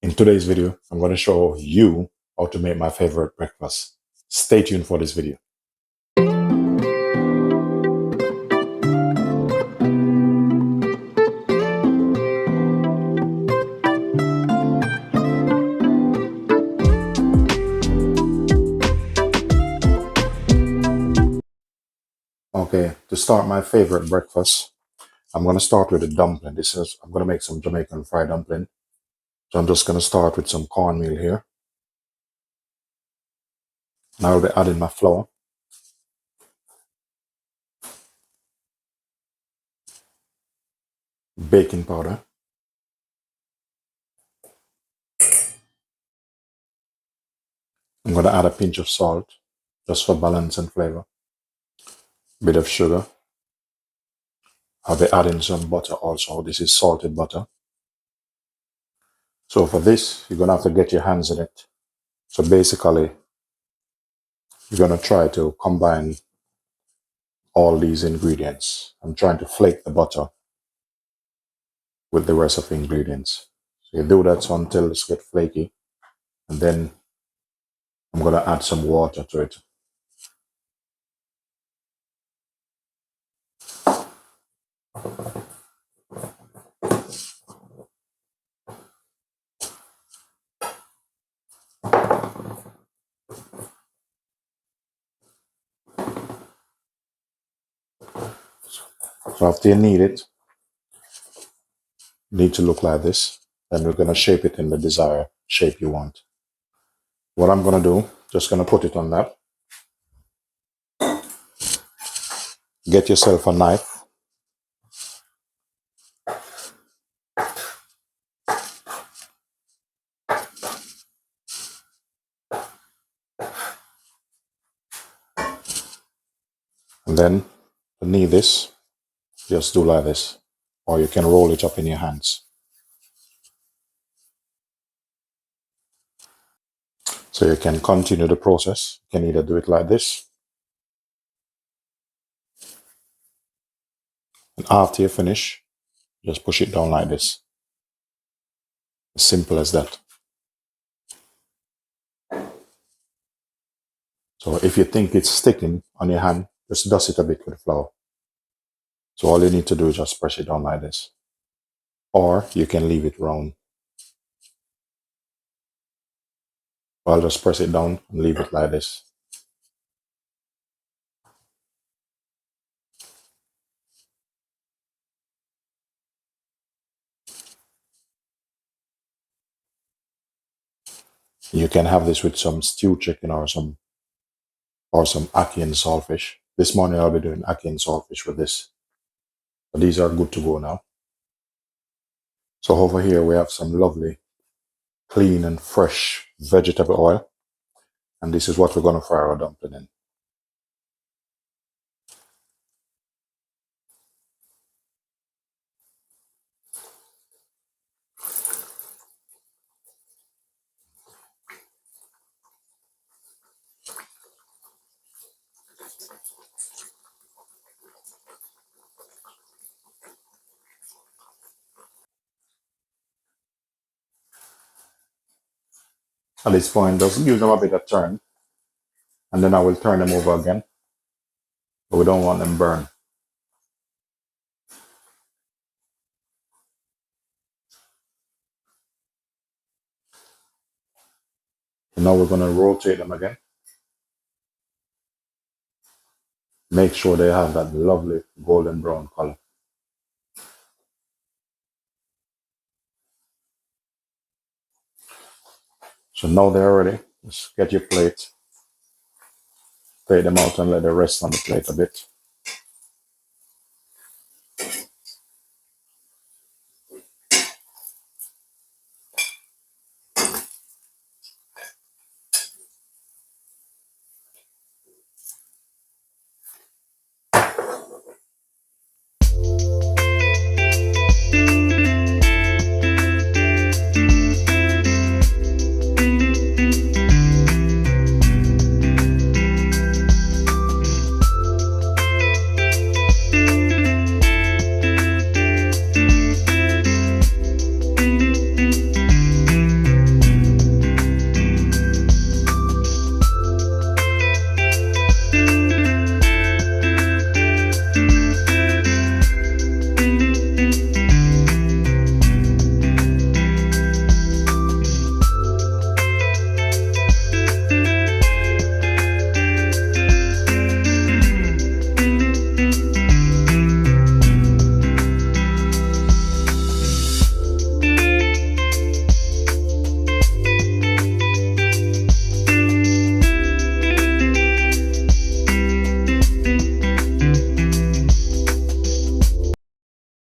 In today's video, I'm going to show you how to make my favorite breakfast. Stay tuned for this video. Okay, to start my favorite breakfast, I'm going to start with a dumpling. I'm going to make some Jamaican fried dumpling. So I'm just going to start with some cornmeal here. Now I'll be adding my flour, baking powder, I'm going to add a pinch of salt, just for balance and flavor. A bit of sugar. I'll be adding some butter also. This is salted butter. So for this, you're going to have to get your hands in it. So basically, you're going to try to combine all these ingredients. I'm trying to flake the butter with the rest of the ingredients. So you do that until it's get flaky, and then I'm going to add some water to it. So after you knead it, you need to look like this. Then we're going to shape it in the desired shape you want. What I'm going to do, just going to put it on that. Get yourself a knife. And then to knead this, just do like this. Or you can roll it up in your hands. So you can continue the process. You can either do it like this. And after you finish, just push it down like this. As simple as that. So if you think it's sticking on your hand, just dust it a bit with flour. So all you need to do is just press it down like this. Or you can leave it round. I'll just press it down and leave it like this. You can have this with some stewed chicken or some ackee and saltfish. This morning I'll be doing ackee and saltfish with this. But these are good to go now. So over here we have some lovely, clean and fresh vegetable oil. And this is what we're going to fry our dumpling in. At this point, just give them a bit of turn. And then I will turn them over again. But we don't want them burned. And now we're going to rotate them again. Make sure they have that lovely golden brown color. So now they're ready. Just get your plate. Take them out and let them rest on the plate a bit.